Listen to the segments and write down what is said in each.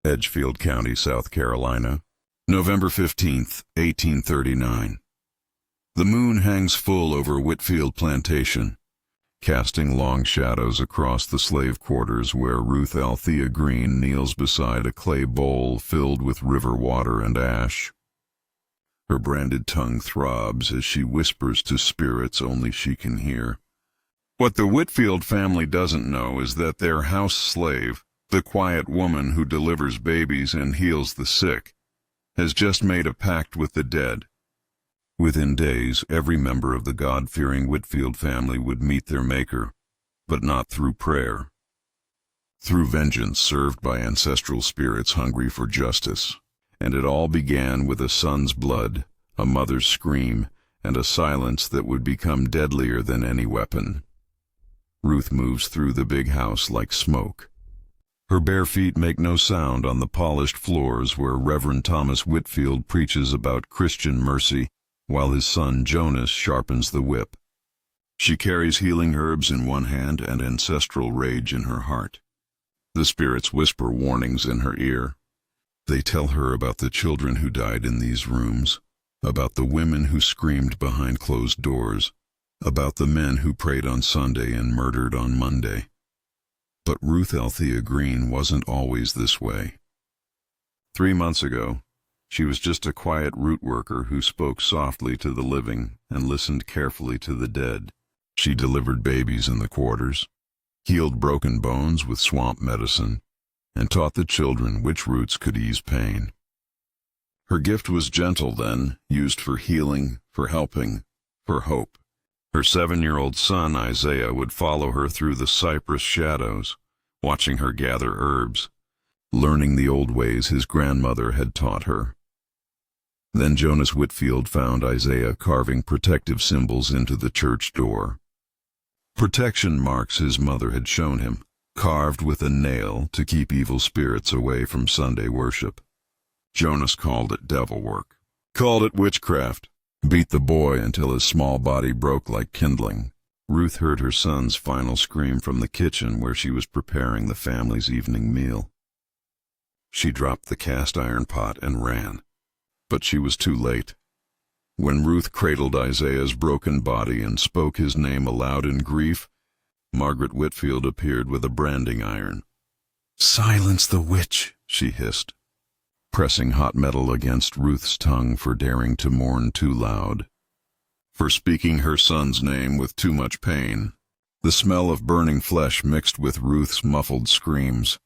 Edgefield County, South Carolina, November 15th, 1839. The moon hangs full over Whitfield Plantation, casting long shadows across the slave quarters where Ruth Althea Green kneels beside a clay bowl filled with river water and ash. Her branded tongue throbs as she whispers to spirits only she can hear. What the Whitfield family doesn't know is that their house slave, the quiet woman who delivers babies and heals the sick, has just made a pact with the dead. Within days, every member of the God-fearing Whitfield family would meet their Maker, but not through prayer. Through vengeance served by ancestral spirits hungry for justice. And it all began with a son's blood, a mother's scream, and a silence that would become deadlier than any weapon. Ruth moves through the big house like smoke. Her bare feet make no sound on the polished floors where Reverend Thomas Whitfield preaches about Christian mercy, while his son Jonas sharpens the whip. She carries healing herbs in one hand and ancestral rage in her heart. The spirits whisper warnings in her ear. They tell her about the children who died in these rooms, about the women who screamed behind closed doors, about the men who prayed on Sunday and murdered on Monday. But Ruth Althea Green wasn't always this way. 3 months ago, she was just a quiet root worker who spoke softly to the living and listened carefully to the dead. She delivered babies in the quarters, healed broken bones with swamp medicine, and taught the children which roots could ease pain. Her gift was gentle then, used for healing, for helping, for hope. Her 7-year-old son Isaiah would follow her through the cypress shadows, watching her gather herbs, learning the old ways his grandmother had taught her. Then Jonas Whitfield found Isaiah carving protective symbols into the church door. Protection marks his mother had shown him, carved with a nail to keep evil spirits away from Sunday worship. Jonas called it devil work, called it witchcraft, beat the boy until his small body broke like kindling. Ruth heard her son's final scream from the kitchen where she was preparing the family's evening meal. She dropped the cast iron pot and ran, but she was too late. When Ruth cradled Isaiah's broken body and spoke his name aloud in grief, Margaret Whitfield appeared with a branding iron. "Silence the witch," she hissed, pressing hot metal against Ruth's tongue for daring to mourn too loud, for speaking her son's name with too much pain. The smell of burning flesh mixed with Ruth's muffled screams.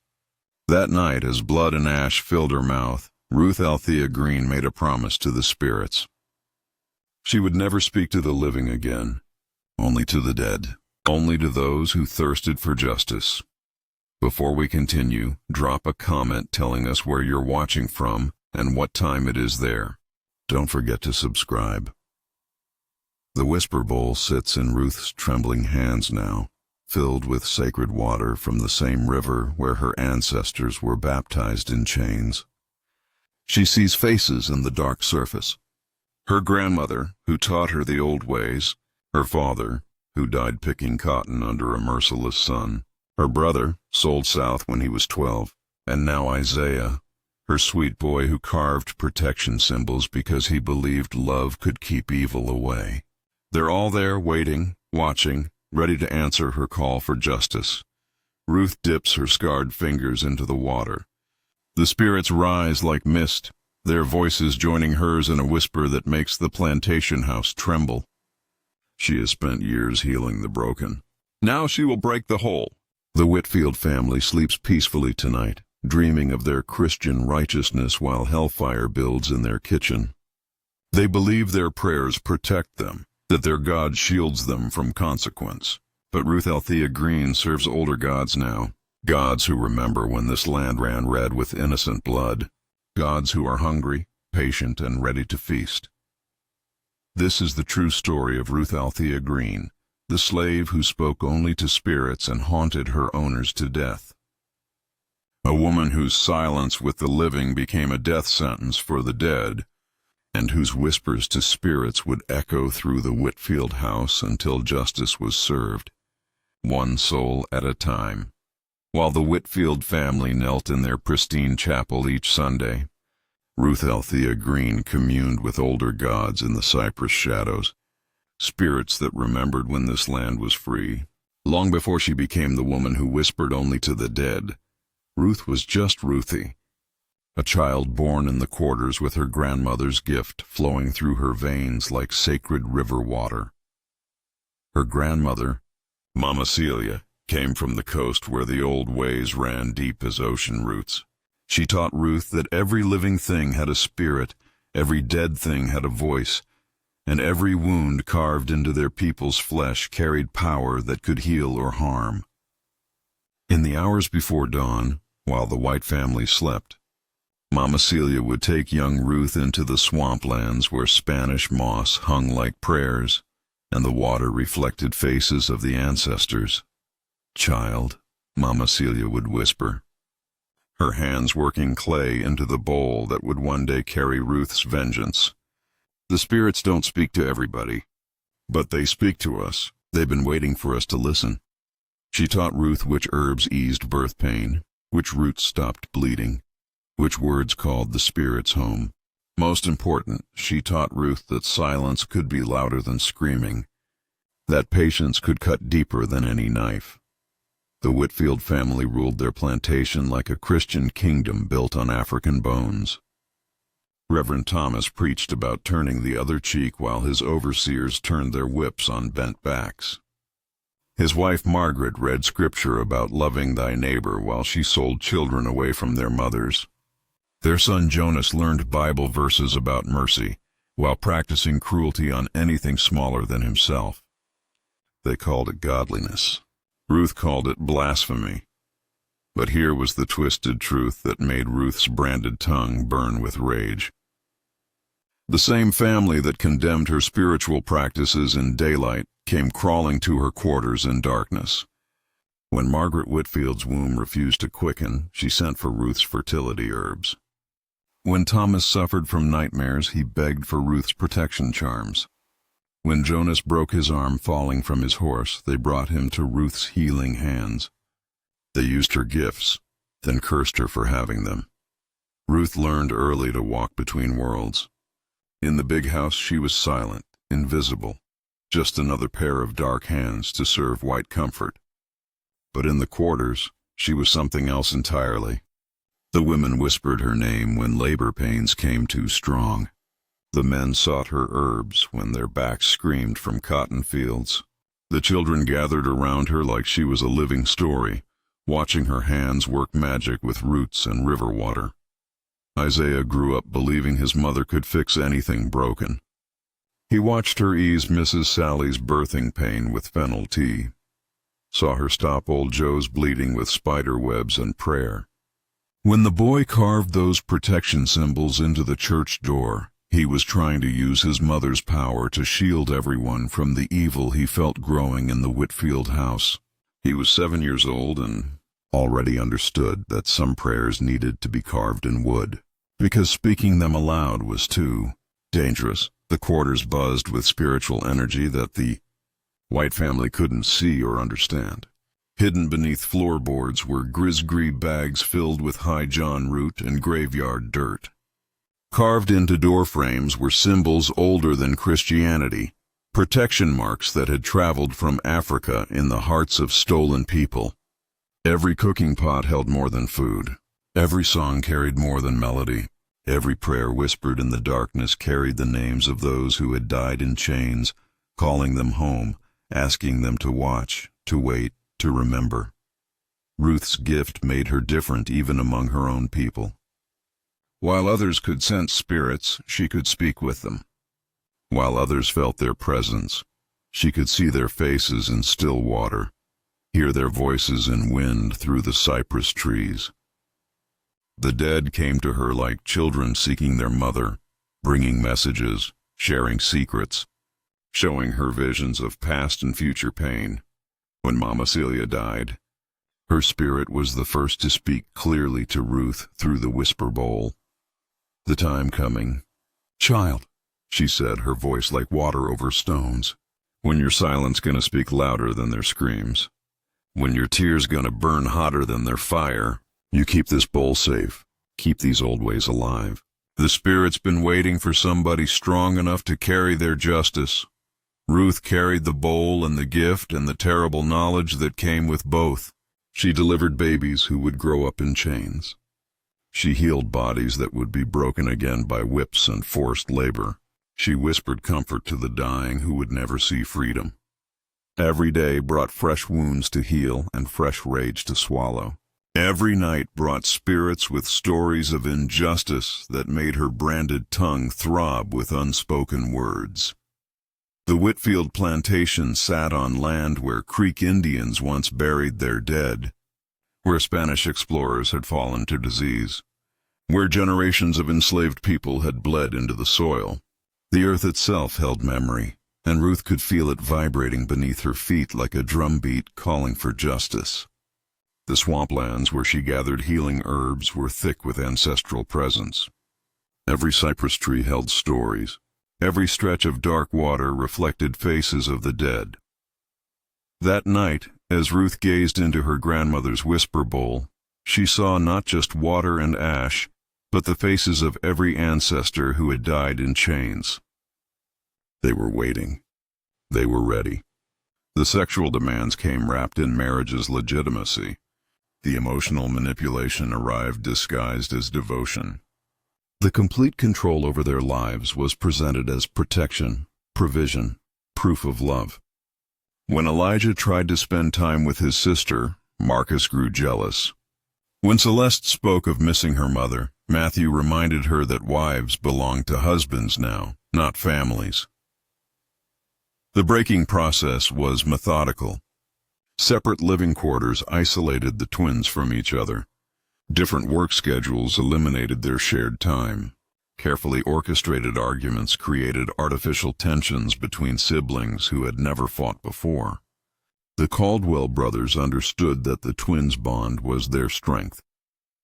That night, as blood and ash filled her mouth, Ruth Althea Green made a promise to the spirits. She would never speak to the living again, only to the dead. Only to those who thirsted for justice. Before we continue, drop a comment telling us where you're watching from and what time it is there. Don't forget to subscribe. The whisper bowl sits in Ruth's trembling hands now, filled with sacred water from the same river where her ancestors were baptized in chains. She sees faces in the dark surface. Her grandmother, who taught her the old ways, her father, who died picking cotton under a merciless sun, her brother, sold south when he was 12, and now Isaiah, her sweet boy who carved protection symbols because he believed love could keep evil away. They're all there waiting, watching, ready to answer her call for justice. Ruth dips her scarred fingers into the water. The spirits rise like mist, their voices joining hers in a whisper that makes the plantation house tremble. She has spent years healing the broken. Now she will break the whole. The Whitfield family sleeps peacefully tonight, dreaming of their Christian righteousness while hellfire builds in their kitchen. They believe their prayers protect them, that their God shields them from consequence. But Ruth Althea Green serves older gods now, gods who remember when this land ran red with innocent blood, gods who are hungry, patient, and ready to feast. This is the true story of Ruth Althea Green, the slave who spoke only to spirits and haunted her owners to death. A woman whose silence with the living became a death sentence for the dead, and whose whispers to spirits would echo through the Whitfield house until justice was served, one soul at a time. While the Whitfield family knelt in their pristine chapel each Sunday, Ruth Althea Green communed with older gods in the cypress shadows, spirits that remembered when this land was free. Long before she became the woman who whispered only to the dead, Ruth was just Ruthie, a child born in the quarters with her grandmother's gift flowing through her veins like sacred river water. Her grandmother, Mama Celia, came from the coast where the old ways ran deep as ocean roots. She taught Ruth that every living thing had a spirit, every dead thing had a voice, and every wound carved into their people's flesh carried power that could heal or harm. In the hours before dawn, while the White family slept, Mama Celia would take young Ruth into the swamplands where Spanish moss hung like prayers, and the water reflected faces of the ancestors. "Child," Mama Celia would whisper, her hands working clay into the bowl that would one day carry Ruth's vengeance. "The spirits don't speak to everybody, but they speak to us. They've been waiting for us to listen." She taught Ruth which herbs eased birth pain, which roots stopped bleeding, which words called the spirits home. Most important, she taught Ruth that silence could be louder than screaming, that patience could cut deeper than any knife. The Whitfield family ruled their plantation like a Christian kingdom built on African bones. Reverend Thomas preached about turning the other cheek while his overseers turned their whips on bent backs. His wife Margaret read scripture about loving thy neighbor while she sold children away from their mothers. Their son Jonas learned Bible verses about mercy while practicing cruelty on anything smaller than himself. They called it godliness. Ruth called it blasphemy. But here was the twisted truth that made Ruth's branded tongue burn with rage. The same family that condemned her spiritual practices in daylight came crawling to her quarters in darkness. When Margaret Whitfield's womb refused to quicken, she sent for Ruth's fertility herbs. When Thomas suffered from nightmares, he begged for Ruth's protection charms. When Jonas broke his arm falling from his horse, they brought him to Ruth's healing hands. They used her gifts, then cursed her for having them. Ruth learned early to walk between worlds. In the big house she was silent, invisible, just another pair of dark hands to serve white comfort. But in the quarters, she was something else entirely. The women whispered her name when labor pains came too strong. The men sought her herbs when their backs screamed from cotton fields. The children gathered around her like she was a living story, watching her hands work magic with roots and river water. Isaiah grew up believing his mother could fix anything broken. He watched her ease Mrs. Sally's birthing pain with fennel tea, saw her stop old Joe's bleeding with spider webs and prayer. When the boy carved those protection symbols into the church door, he was trying to use his mother's power to shield everyone from the evil he felt growing in the Whitfield house. He was 7 years old and already understood that some prayers needed to be carved in wood, because speaking them aloud was too dangerous. The quarters buzzed with spiritual energy that the White family couldn't see or understand. Hidden beneath floorboards were grisgree bags filled with high john root and graveyard dirt. Carved into door frames were symbols older than Christianity, protection marks that had traveled from Africa in the hearts of stolen people. Every cooking pot held more than food. Every song carried more than melody. Every prayer whispered in the darkness carried the names of those who had died in chains, calling them home, asking them to watch, to wait, to remember. Ruth's gift made her different even among her own people. While others could sense spirits, she could speak with them. While others felt their presence, she could see their faces in still water, hear their voices in wind through the cypress trees. The dead came to her like children seeking their mother, bringing messages, sharing secrets, showing her visions of past and future pain. When Mama Celia died, her spirit was the first to speak clearly to Ruth through the whisper bowl. "The time coming, child," she said, her voice like water over stones, "when your silence gonna speak louder than their screams. When your tear's gonna burn hotter than their fire, you keep this bowl safe. Keep these old ways alive. The spirit's been waiting for somebody strong enough to carry their justice. Ruth carried the bowl and the gift and the terrible knowledge that came with both. She delivered babies who would grow up in chains. She healed bodies that would be broken again by whips and forced labor. She whispered comfort to the dying who would never see freedom. Every day brought fresh wounds to heal and fresh rage to swallow. Every night brought spirits with stories of injustice that made her branded tongue throb with unspoken words. The Whitfield plantation sat on land where Creek Indians once buried their dead, where Spanish explorers had fallen to disease, where generations of enslaved people had bled into the soil. The earth itself held memory, and Ruth could feel it vibrating beneath her feet like a drumbeat calling for justice. The swamplands where she gathered healing herbs were thick with ancestral presence. Every cypress tree held stories. Every stretch of dark water reflected faces of the dead. That night, as Ruth gazed into her grandmother's whisper bowl, she saw not just water and ash, but the faces of every ancestor who had died in chains. They were waiting. They were ready. The sexual demands came wrapped in marriage's legitimacy. The emotional manipulation arrived disguised as devotion. The complete control over their lives was presented as protection, provision, proof of love. When Elijah tried to spend time with his sister, Marcus grew jealous. When Celeste spoke of missing her mother, Matthew reminded her that wives belong to husbands now, not families. The breaking process was methodical. Separate living quarters isolated the twins from each other. Different work schedules eliminated their shared time. Carefully orchestrated arguments created artificial tensions between siblings who had never fought before. The Caldwell brothers understood that the twins' bond was their strength,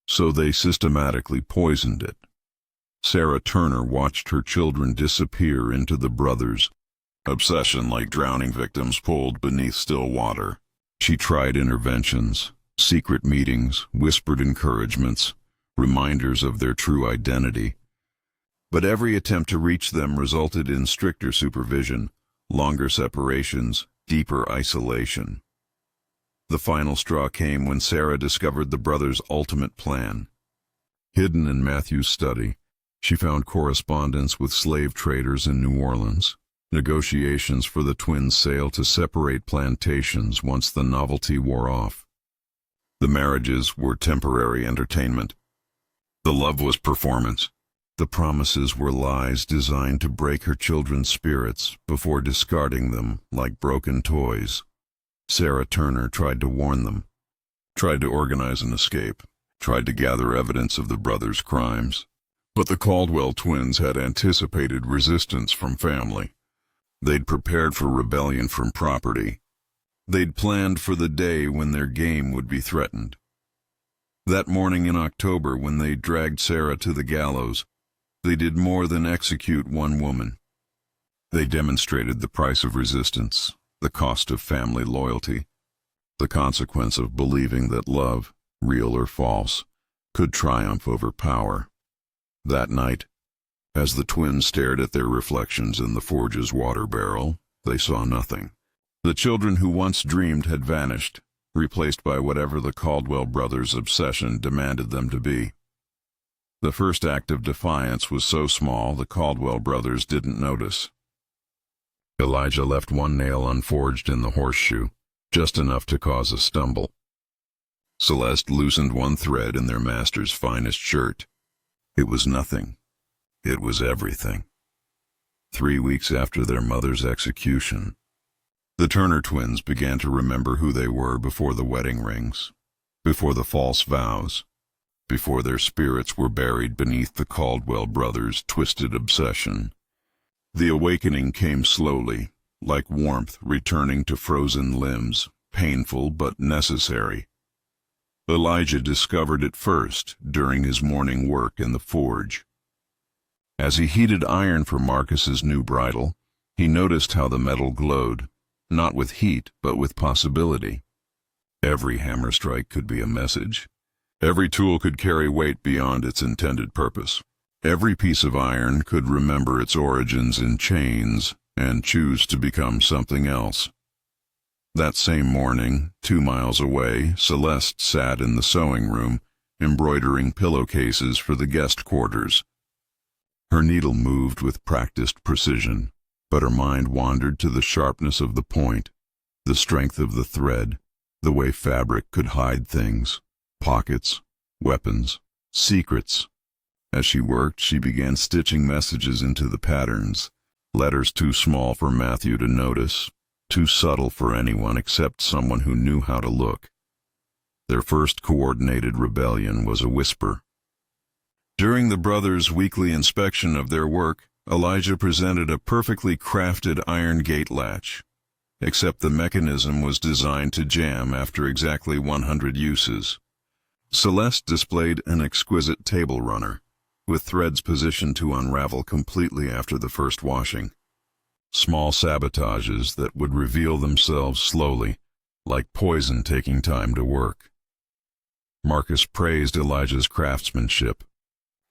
so they systematically poisoned it. Sarah Turner watched her children disappear into the brothers' obsession like drowning victims pulled beneath still water. She tried interventions, secret meetings, whispered encouragements, reminders of their true identity. But every attempt to reach them resulted in stricter supervision, longer separations, deeper isolation. The final straw came when Sarah discovered the brothers' ultimate plan. Hidden in Matthew's study, she found correspondence with slave traders in New Orleans, negotiations for the twins' sale to separate plantations once the novelty wore off. The marriages were temporary entertainment. The love was performance. The promises were lies designed to break her children's spirits before discarding them like broken toys. Sarah Turner tried to warn them, tried to organize an escape, tried to gather evidence of the brothers' crimes. But the Caldwell twins had anticipated resistance from family. They'd prepared for rebellion from property. They'd planned for the day when their game would be threatened. That morning in October, when they dragged Sarah to the gallows, they did more than execute one woman. They demonstrated the price of resistance, the cost of family loyalty, the consequence of believing that love, real or false, could triumph over power. That night, as the twins stared at their reflections in the forge's water barrel, they saw nothing. The children who once dreamed had vanished, replaced by whatever the Caldwell brothers' obsession demanded them to be. The first act of defiance was so small the Caldwell brothers didn't notice. Elijah left one nail unforged in the horseshoe, just enough to cause a stumble. Celeste loosened one thread in their master's finest shirt. It was nothing. It was everything. 3 weeks after their mother's execution, the Turner twins began to remember who they were before the wedding rings, before the false vows, before their spirits were buried beneath the Caldwell brothers' twisted obsession. The awakening came slowly, like warmth returning to frozen limbs, painful but necessary. Elijah discovered it first during his morning work in the forge. As he heated iron for Marcus's new bridle, he noticed how the metal glowed, not with heat but with possibility. Every hammer strike could be a message. Every tool could carry weight beyond its intended purpose. Every piece of iron could remember its origins in chains and choose to become something else. That same morning, 2 miles away, Celeste sat in the sewing room, embroidering pillowcases for the guest quarters. Her needle moved with practiced precision, but her mind wandered to the sharpness of the point, the strength of the thread, the way fabric could hide things, pockets, weapons, secrets. As she worked, she began stitching messages into the patterns, letters too small for Matthew to notice, too subtle for anyone except someone who knew how to look. Their first coordinated rebellion was a whisper. During the brothers' weekly inspection of their work, Elijah presented a perfectly crafted iron gate latch, except the mechanism was designed to jam after exactly 100 uses. Celeste displayed an exquisite table runner, with threads positioned to unravel completely after the first washing. Small sabotages that would reveal themselves slowly, like poison taking time to work. Marcus praised Elijah's craftsmanship.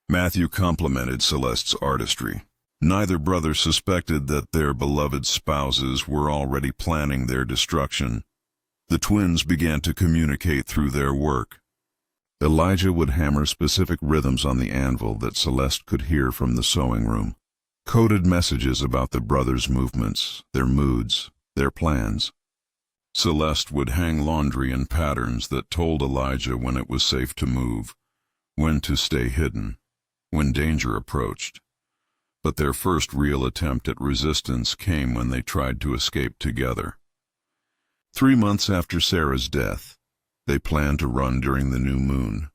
Matthew complimented Celeste's artistry. Neither brother suspected that their beloved spouses were already planning their destruction. The twins began to communicate through their work. Elijah would hammer specific rhythms on the anvil that Celeste could hear from the sewing room, coded messages about the brothers' movements, their moods, their plans. Celeste would hang laundry in patterns that told Elijah when it was safe to move, when to stay hidden, when danger approached. But their first real attempt at resistance came when they tried to escape together. 3 months after Sarah's death, they planned to run during the new moon,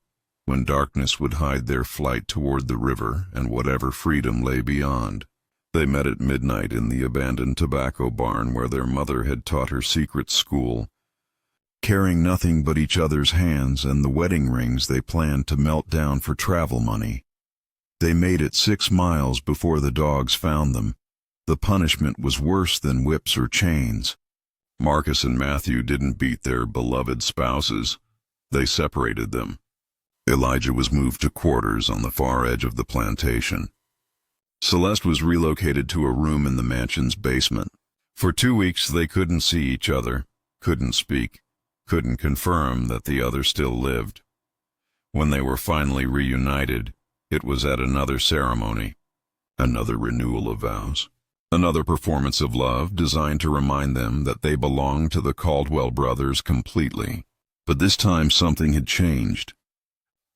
when darkness would hide their flight toward the river and whatever freedom lay beyond. They met at midnight in the abandoned tobacco barn where their mother had taught her secret school, carrying nothing but each other's hands and the wedding rings they planned to melt down for travel money. They made it 6 miles before the dogs found them. The punishment was worse than whips or chains. Marcus and Matthew didn't beat their beloved spouses. They separated them. Elijah was moved to quarters on the far edge of the plantation. Celeste was relocated to a room in the mansion's basement. For 2 weeks they couldn't see each other, couldn't speak, couldn't confirm that the other still lived. When they were finally reunited, it was at another ceremony, another renewal of vows, another performance of love designed to remind them that they belonged to the Caldwell brothers completely. But this time something had changed.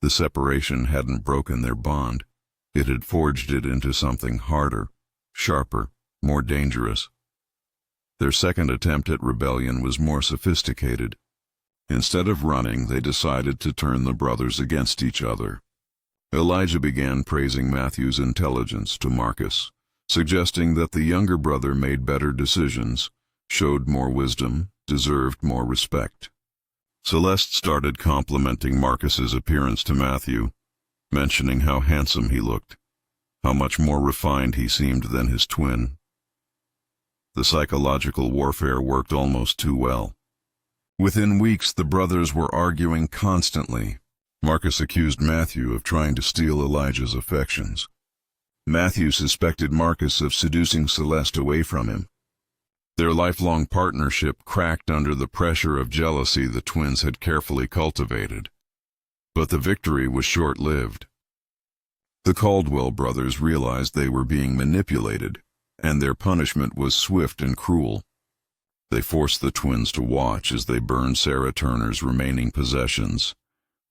The separation hadn't broken their bond. It had forged it into something harder, sharper, more dangerous. Their second attempt at rebellion was more sophisticated. Instead of running, they decided to turn the brothers against each other. Elijah began praising Matthew's intelligence to Marcus, suggesting that the younger brother made better decisions, showed more wisdom, deserved more respect. Celeste started complimenting Marcus's appearance to Matthew, mentioning how handsome he looked, how much more refined he seemed than his twin. The psychological warfare worked almost too well. Within weeks, the brothers were arguing constantly. Marcus accused Matthew of trying to steal Elijah's affections. Matthew suspected Marcus of seducing Celeste away from him. Their lifelong partnership cracked under the pressure of jealousy the twins had carefully cultivated. But the victory was short-lived. The Caldwell brothers realized they were being manipulated, and their punishment was swift and cruel. They forced the twins to watch as they burned Sarah Turner's remaining possessions,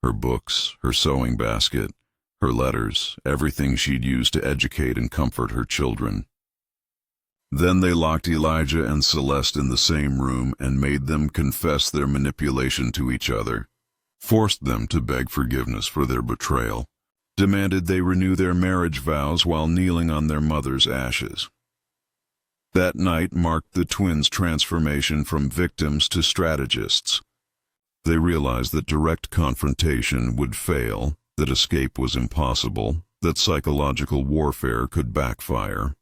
her books, her sewing basket, her letters, everything she'd used to educate and comfort her children. Then they locked Elijah and Celeste in the same room and made them confess their manipulation to each other, forced them to beg forgiveness for their betrayal, demanded they renew their marriage vows while kneeling on their mother's ashes. That night marked the twins' transformation from victims to strategists. They realized that direct confrontation would fail, that escape was impossible, that psychological warfare could backfire.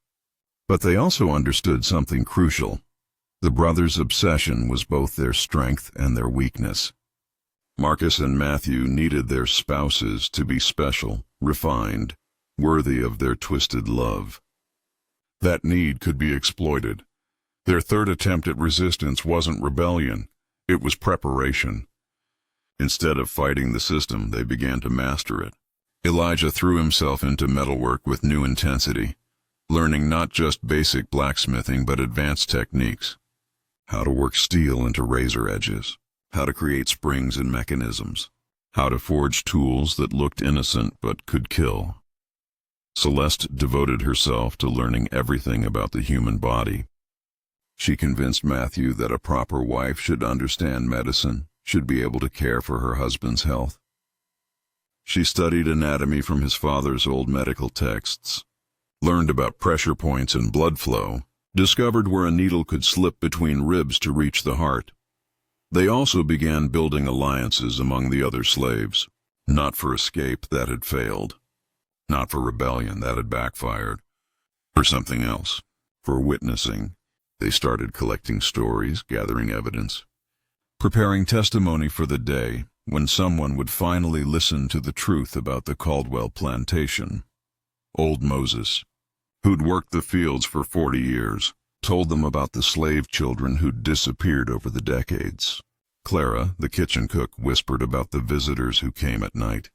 But they also understood something crucial. The brothers' obsession was both their strength and their weakness. Marcus and Matthew needed their spouses to be special, refined, worthy of their twisted love. That need could be exploited. Their third attempt at resistance wasn't rebellion, it was preparation. Instead of fighting the system, they began to master it. Elijah threw himself into metalwork with new intensity, learning not just basic blacksmithing but advanced techniques. How to work steel into razor edges, how to create springs and mechanisms, how to forge tools that looked innocent but could kill. Celeste devoted herself to learning everything about the human body. She convinced Matthew that a proper wife should understand medicine, should be able to care for her husband's health. She studied anatomy from his father's old medical texts, learned about pressure points and blood flow, discovered where a needle could slip between ribs to reach the heart. They also began building alliances among the other slaves, not for escape, that had failed, not for rebellion, that had backfired, for something else, for witnessing. They started collecting stories, gathering evidence, preparing testimony for the day when someone would finally listen to the truth about the Caldwell plantation. Old Moses, who'd worked the fields for 40 years, told them about the slave children who'd disappeared over the decades. Clara, the kitchen cook, whispered about the visitors who came at night,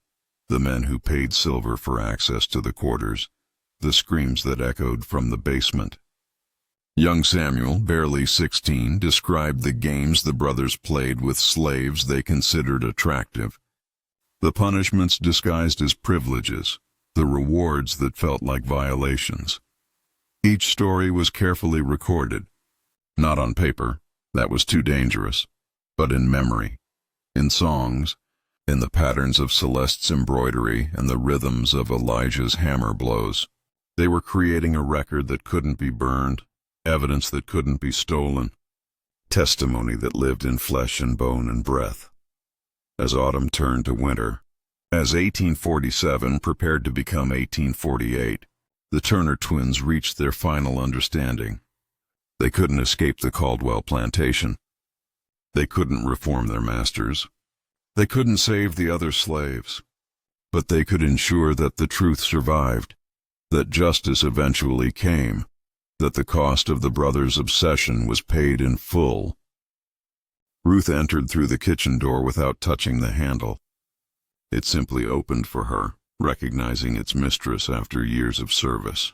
the men who paid silver for access to the quarters, the screams that echoed from the basement. Young Samuel, barely 16, described the games the brothers played with slaves they considered attractive, the punishments disguised as privileges, the rewards that felt like violations. Each story was carefully recorded, not on paper, that was too dangerous, but in memory, in songs, in the patterns of Celeste's embroidery and the rhythms of Elijah's hammer blows. They were creating a record that couldn't be burned, evidence that couldn't be stolen, testimony that lived in flesh and bone and breath. As autumn turned to winter, as 1847 prepared to become 1848, the Turner twins reached their final understanding. They couldn't escape the Caldwell plantation. They couldn't reform their masters. They couldn't save the other slaves. But they could ensure that the truth survived, that justice eventually came, that the cost of the brothers' obsession was paid in full. Ruth entered through the kitchen door without touching the handle. It simply opened for her, recognizing its mistress after years of service.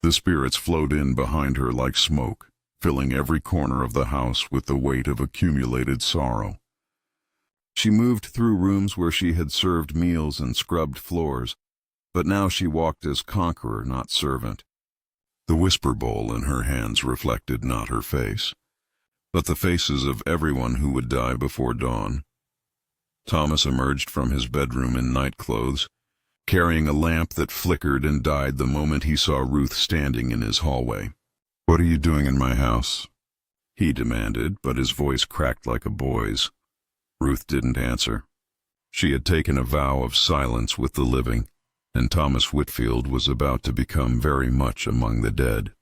The spirits flowed in behind her like smoke, filling every corner of the house with the weight of accumulated sorrow. She moved through rooms where she had served meals and scrubbed floors, but now she walked as conqueror, not servant. The whisper bowl in her hands reflected not her face, but the faces of everyone who would die before dawn. Thomas emerged from his bedroom in nightclothes, carrying a lamp that flickered and died the moment he saw Ruth standing in his hallway. "What are you doing in my house?" he demanded, but his voice cracked like a boy's. Ruth didn't answer. She had taken a vow of silence with the living, and Thomas Whitfield was about to become very much among the dead.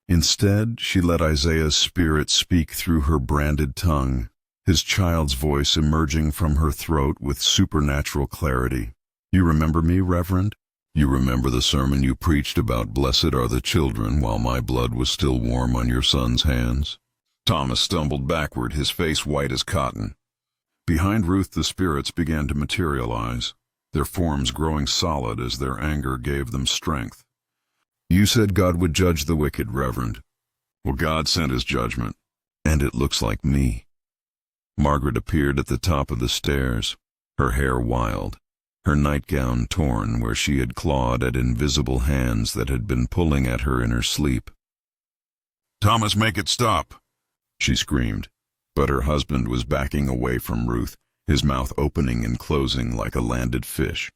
Instead, she let Isaiah's spirit speak through her branded tongue, his child's voice emerging from her throat with supernatural clarity. "You remember me, Reverend? You remember the sermon you preached about blessed are the children while my blood was still warm on your son's hands?" Thomas stumbled backward, his face white as cotton. Behind Ruth the spirits began to materialize, their forms growing solid as their anger gave them strength. "You said God would judge the wicked, Reverend. Well, God sent his judgment, and it looks like me." Margaret appeared at the top of the stairs, her hair wild, her nightgown torn where she had clawed at invisible hands that had been pulling at her in her sleep. "Thomas, make it stop!" she screamed, but her husband was backing away from Ruth, his mouth opening and closing like a landed fish.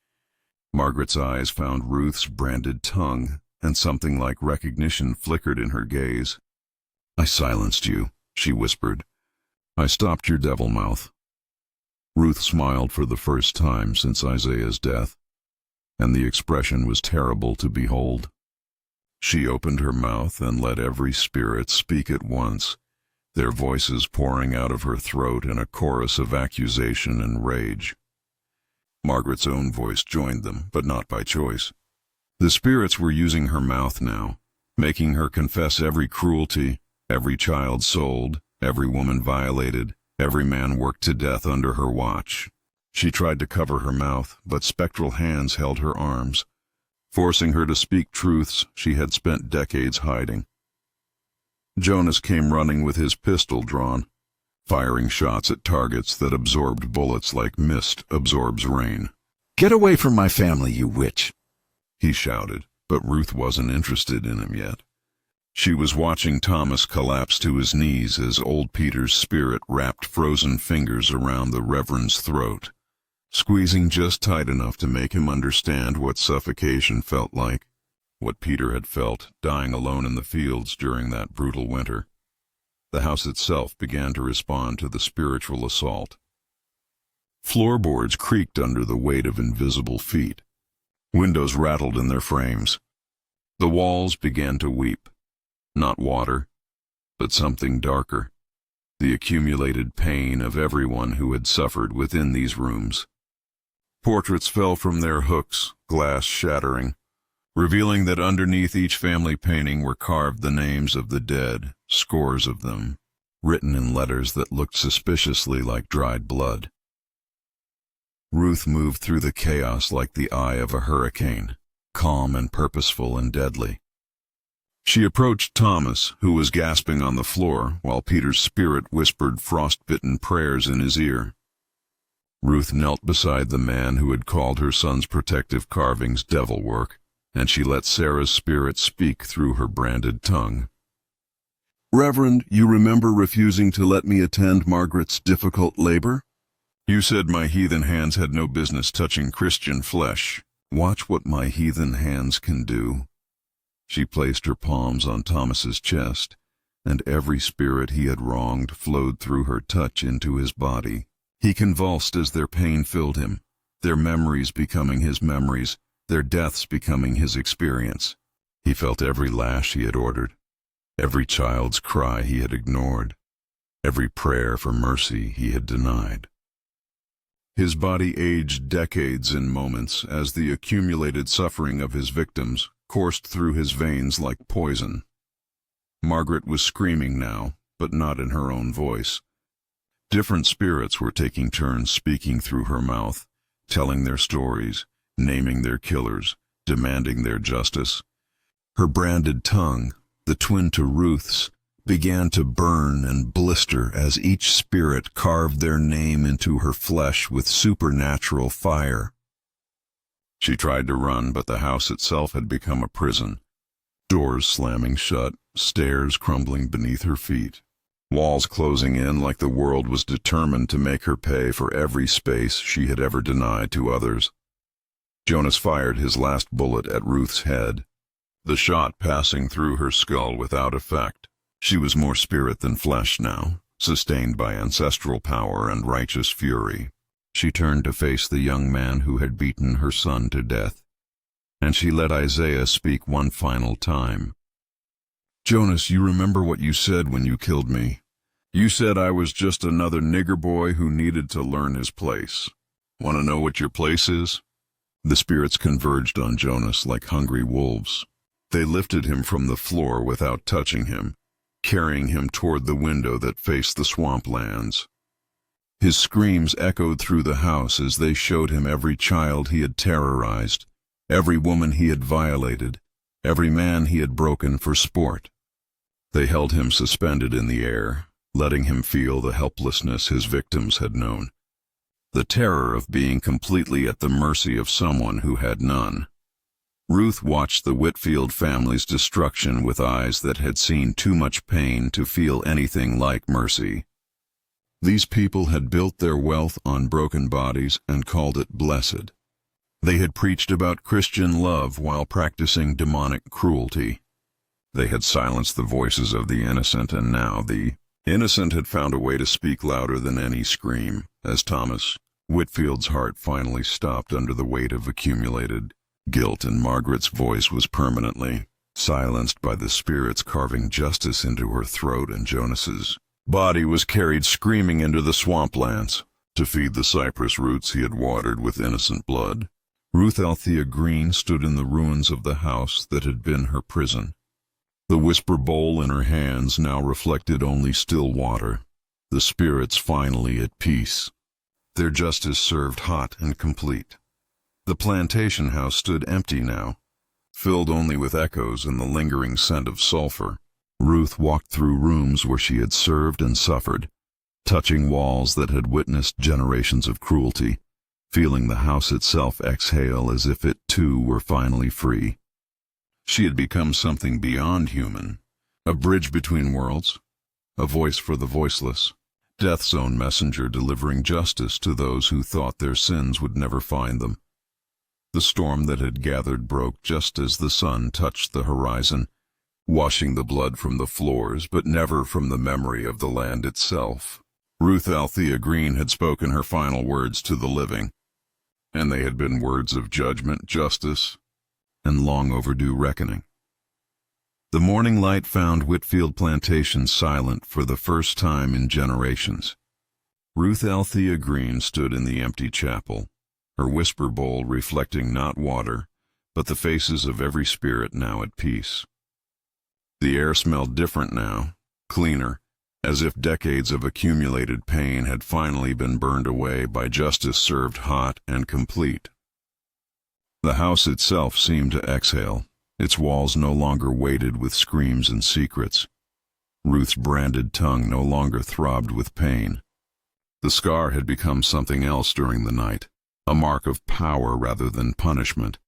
Margaret's eyes found Ruth's branded tongue, and something like recognition flickered in her gaze. "I silenced you," she whispered. "I stopped your devil mouth." Ruth smiled for the first time since Isaiah's death, and the expression was terrible to behold. She opened her mouth and let every spirit speak at once, their voices pouring out of her throat in a chorus of accusation and rage. Margaret's own voice joined them, but not by choice. The spirits were using her mouth now, making her confess every cruelty, every child sold, every woman violated, every man worked to death under her watch. She tried to cover her mouth, but spectral hands held her arms, forcing her to speak truths she had spent decades hiding. Jonas came running with his pistol drawn, firing shots at targets that absorbed bullets like mist absorbs rain. "Get away from my family, you witch!" he shouted, but Ruth wasn't interested in him yet. She was watching Thomas collapse to his knees as old Peter's spirit wrapped frozen fingers around the Reverend's throat, squeezing just tight enough to make him understand what suffocation felt like, what Peter had felt dying alone in the fields during that brutal winter. The house itself began to respond to the spiritual assault. Floorboards creaked under the weight of invisible feet. Windows rattled in their frames. The walls began to weep. Not water, but something darker. The accumulated pain of everyone who had suffered within these rooms. Portraits fell from their hooks, glass shattering, revealing that underneath each family painting were carved the names of the dead, scores of them, written in letters that looked suspiciously like dried blood. Ruth moved through the chaos like the eye of a hurricane, calm and purposeful and deadly. She approached Thomas, who was gasping on the floor, while Peter's spirit whispered frost-bitten prayers in his ear. Ruth knelt beside the man who had called her son's protective carvings devil work, and she let Sarah's spirit speak through her branded tongue. "Reverend, you remember refusing to let me attend Margaret's difficult labor? You said my heathen hands had no business touching Christian flesh. Watch what my heathen hands can do." She placed her palms on Thomas's chest, and every spirit he had wronged flowed through her touch into his body. He convulsed as their pain filled him, their memories becoming his memories, their deaths becoming his experience. He felt every lash he had ordered, every child's cry he had ignored, every prayer for mercy he had denied. His body aged decades in moments as the accumulated suffering of his victims coursed through his veins like poison. Margaret was screaming now, but not in her own voice. Different spirits were taking turns speaking through her mouth, telling their stories, naming their killers, demanding their justice. Her branded tongue, the twin to Ruth's, began to burn and blister as each spirit carved their name into her flesh with supernatural fire. She tried to run, but the house itself had become a prison. Doors slamming shut, stairs crumbling beneath her feet, walls closing in like the world was determined to make her pay for every space she had ever denied to others. Jonas fired his last bullet at Ruth's head, the shot passing through her skull without effect. She was more spirit than flesh now, sustained by ancestral power and righteous fury. She turned to face the young man who had beaten her son to death, and she let Isaiah speak one final time. "Jonas, you remember what you said when you killed me. You said I was just another nigger boy who needed to learn his place. Want to know what your place is?" The spirits converged on Jonas like hungry wolves. They lifted him from the floor without touching him, carrying him toward the window that faced the swamplands. His screams echoed through the house as they showed him every child he had terrorized, every woman he had violated, every man he had broken for sport. They held him suspended in the air, letting him feel the helplessness his victims had known, the terror of being completely at the mercy of someone who had none. Ruth watched the Whitfield family's destruction with eyes that had seen too much pain to feel anything like mercy. These people had built their wealth on broken bodies and called it blessed. They had preached about Christian love while practicing demonic cruelty. They had silenced the voices of the innocent, and now the innocent had found a way to speak louder than any scream, as Thomas Whitfield's heart finally stopped under the weight of accumulated guilt, and Margaret's voice was permanently silenced by the spirits carving justice into her throat, and Jonas's body was carried screaming into the swamplands to feed the cypress roots he had watered with innocent blood. Ruth Althea Green stood in the ruins of the house that had been her prison. The whisper bowl in her hands now reflected only still water, the spirits finally at peace, their justice served hot and complete. The plantation house stood empty now, filled only with echoes and the lingering scent of sulfur. Ruth walked through rooms where she had served and suffered, touching walls that had witnessed generations of cruelty, feeling the house itself exhale as if it too were finally free. She had become something beyond human, a bridge between worlds, a voice for the voiceless, death's own messenger delivering justice to those who thought their sins would never find them. The storm that had gathered broke just as the sun touched the horizon, washing the blood from the floors, but never from the memory of the land itself. Ruth Althea Green had spoken her final words to the living, and they had been words of judgment, justice, and long overdue reckoning. The morning light found Whitfield Plantation silent for the first time in generations. Ruth Althea Green stood in the empty chapel, her whisper bowl reflecting not water, but the faces of every spirit now at peace. The air smelled different now, cleaner, as if decades of accumulated pain had finally been burned away by justice served hot and complete. The house itself seemed to exhale, its walls no longer weighted with screams and secrets. Ruth's branded tongue no longer throbbed with pain. The scar had become something else during the night, a mark of power rather than punishment,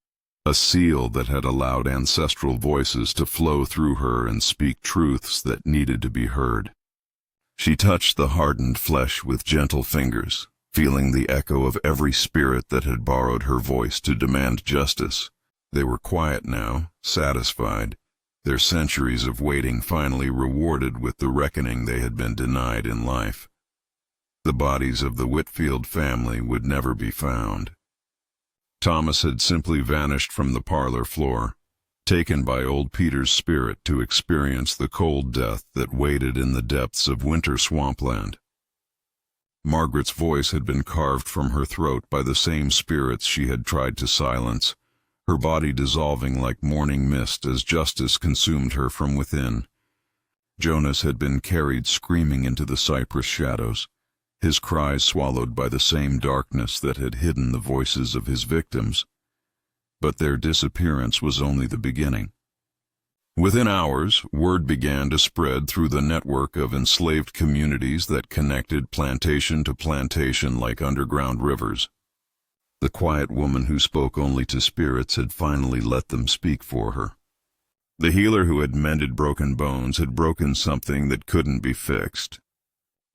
a seal that had allowed ancestral voices to flow through her and speak truths that needed to be heard. She touched the hardened flesh with gentle fingers, feeling the echo of every spirit that had borrowed her voice to demand justice. They were quiet now, satisfied, their centuries of waiting finally rewarded with the reckoning they had been denied in life. The bodies of the Whitfield family would never be found. Thomas had simply vanished from the parlor floor, taken by old Peter's spirit to experience the cold death that waited in the depths of winter swampland. Margaret's voice had been carved from her throat by the same spirits she had tried to silence, her body dissolving like morning mist as justice consumed her from within. Jonas had been carried screaming into the cypress shadows, his cries swallowed by the same darkness that had hidden the voices of his victims. But their disappearance was only the beginning. Within hours, word began to spread through the network of enslaved communities that connected plantation to plantation like underground rivers. The quiet woman who spoke only to spirits had finally let them speak for her. The healer who had mended broken bones had broken something that couldn't be fixed.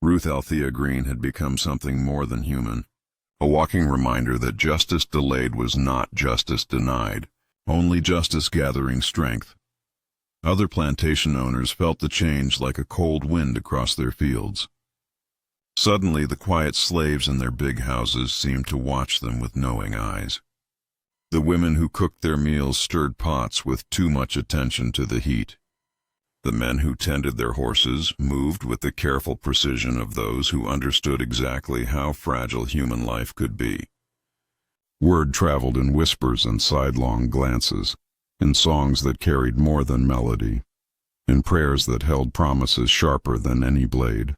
Ruth Althea Green had become something more than human, a walking reminder that justice delayed was not justice denied, only justice gathering strength. Other plantation owners felt the change like a cold wind across their fields. Suddenly, the quiet slaves in their big houses seemed to watch them with knowing eyes. The women who cooked their meals stirred pots with too much attention to the heat. The men who tended their horses moved with the careful precision of those who understood exactly how fragile human life could be. Word traveled in whispers and sidelong glances, in songs that carried more than melody, in prayers that held promises sharper than any blade.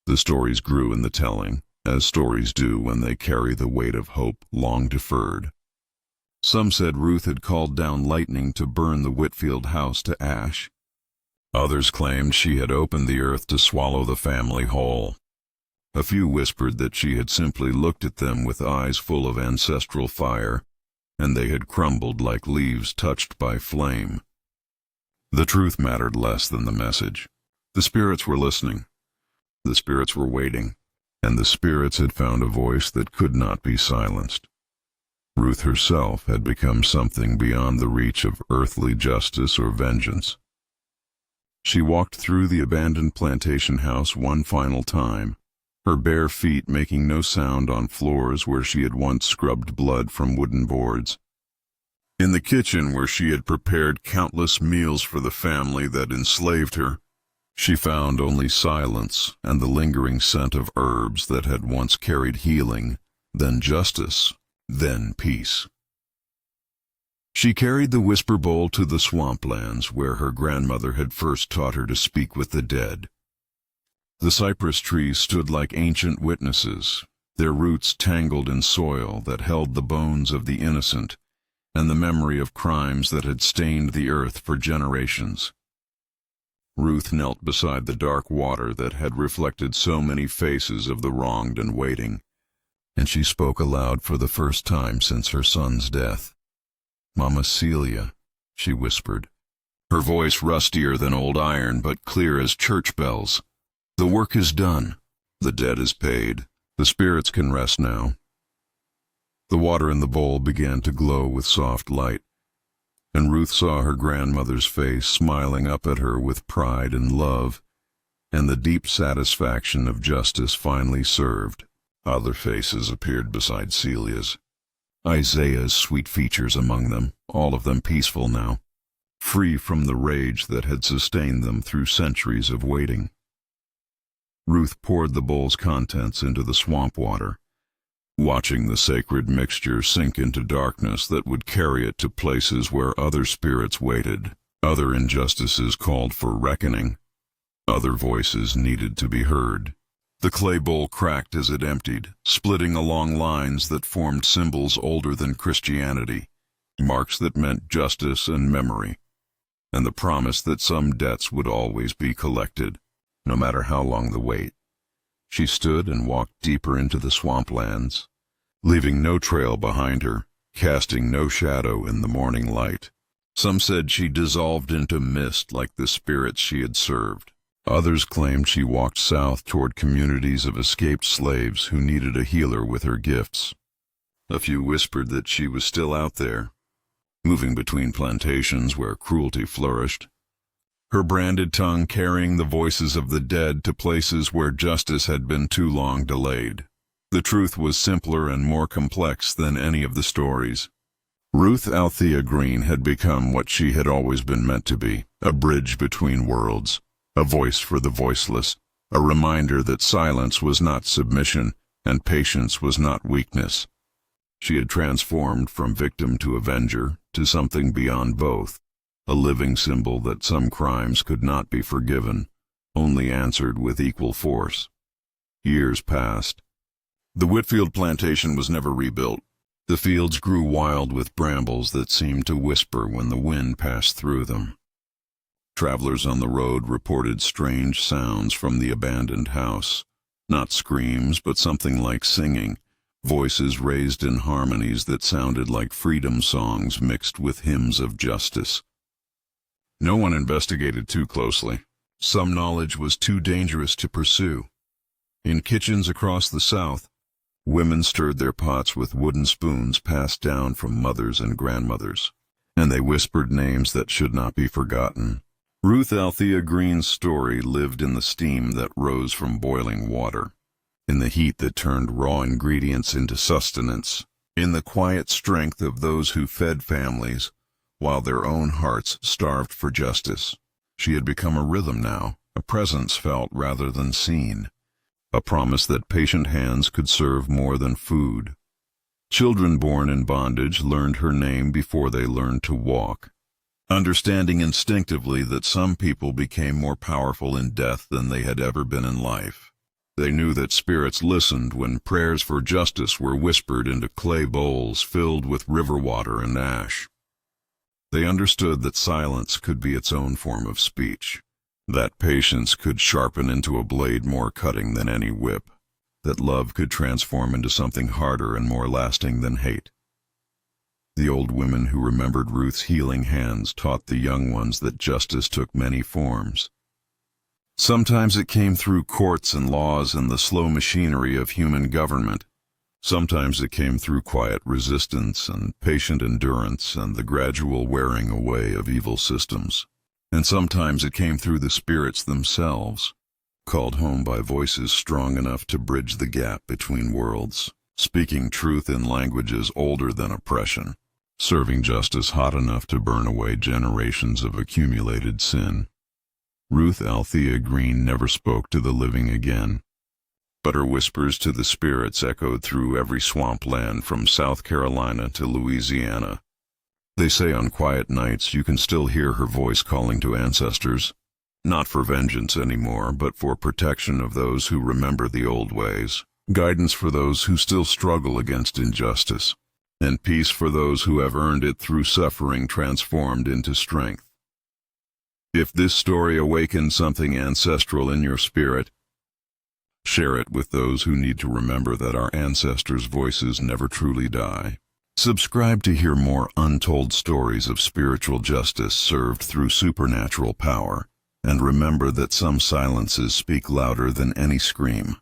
The stories grew in the telling, as stories do when they carry the weight of hope long deferred. Some said Ruth had called down lightning to burn the Whitfield house to ash. Others claimed she had opened the earth to swallow the family whole. A few whispered that she had simply looked at them with eyes full of ancestral fire, and they had crumbled like leaves touched by flame. The truth mattered less than the message. The spirits were listening. The spirits were waiting, and the spirits had found a voice that could not be silenced. Ruth herself had become something beyond the reach of earthly justice or vengeance. She walked through the abandoned plantation house one final time, her bare feet making no sound on floors where she had once scrubbed blood from wooden boards. In the kitchen where she had prepared countless meals for the family that enslaved her, she found only silence and the lingering scent of herbs that had once carried healing, then justice, then peace. She carried the whisper bowl to the swamplands where her grandmother had first taught her to speak with the dead. The cypress trees stood like ancient witnesses, their roots tangled in soil that held the bones of the innocent and the memory of crimes that had stained the earth for generations. Ruth knelt beside the dark water that had reflected so many faces of the wronged and waiting, and she spoke aloud for the first time since her son's death. "Mama Celia," she whispered, her voice rustier than old iron but clear as church bells. "The work is done. The debt is paid. The spirits can rest now." The water in the bowl began to glow with soft light, and Ruth saw her grandmother's face smiling up at her with pride and love, and the deep satisfaction of justice finally served. Other faces appeared beside Celia's, Isaiah's sweet features among them, all of them peaceful now, free from the rage that had sustained them through centuries of waiting. Ruth poured the bowl's contents into the swamp water, watching the sacred mixture sink into darkness that would carry it to places where other spirits waited, other injustices called for reckoning, other voices needed to be heard. The clay bowl cracked as it emptied, splitting along lines that formed symbols older than Christianity, marks that meant justice and memory, and the promise that some debts would always be collected, no matter how long the wait. She stood and walked deeper into the swamplands, leaving no trail behind her, casting no shadow in the morning light. Some said she dissolved into mist like the spirits she had served. Others claimed she walked south toward communities of escaped slaves who needed a healer with her gifts. A few whispered that she was still out there, moving between plantations where cruelty flourished, her branded tongue carrying the voices of the dead to places where justice had been too long delayed. The truth was simpler and more complex than any of the stories. Ruth Althea Green had become what she had always been meant to be, a bridge between worlds, a voice for the voiceless, a reminder that silence was not submission and patience was not weakness. She had transformed from victim to avenger to something beyond both, a living symbol that some crimes could not be forgiven, only answered with equal force. Years passed. The Whitfield plantation was never rebuilt. The fields grew wild with brambles that seemed to whisper when the wind passed through them. Travelers on the road reported strange sounds from the abandoned house, not screams but something like singing, voices raised in harmonies that sounded like freedom songs mixed with hymns of justice. No one investigated too closely. Some knowledge was too dangerous to pursue. In kitchens across the South, women stirred their pots with wooden spoons passed down from mothers and grandmothers, and they whispered names that should not be forgotten. Ruth Althea Green's story lived in the steam that rose from boiling water, in the heat that turned raw ingredients into sustenance, in the quiet strength of those who fed families while their own hearts starved for justice. She had become a rhythm now, a presence felt rather than seen, a promise that patient hands could serve more than food. Children born in bondage learned her name before they learned to walk, understanding instinctively that some people became more powerful in death than they had ever been in life. They knew that spirits listened when prayers for justice were whispered into clay bowls filled with river water and ash. They understood that silence could be its own form of speech, that patience could sharpen into a blade more cutting than any whip, that love could transform into something harder and more lasting than hate. The old women who remembered Ruth's healing hands taught the young ones that justice took many forms. Sometimes it came through courts and laws and the slow machinery of human government. Sometimes it came through quiet resistance and patient endurance and the gradual wearing away of evil systems. And sometimes it came through the spirits themselves, called home by voices strong enough to bridge the gap between worlds, speaking truth in languages older than oppression. serving justice hot enough to burn away generations of accumulated sin. Ruth Althea Green never spoke to the living again, but her whispers to the spirits echoed through every swampland from South Carolina to Louisiana. They say on quiet nights you can still hear her voice calling to ancestors, not for vengeance anymore, but for protection of those who remember the old ways, guidance for those who still struggle against injustice, and peace for those who have earned it through suffering transformed into strength. If this story awakens something ancestral in your spirit, share it with those who need to remember that our ancestors' voices never truly die. Subscribe to hear more untold stories of spiritual justice served through supernatural power, and remember that some silences speak louder than any scream.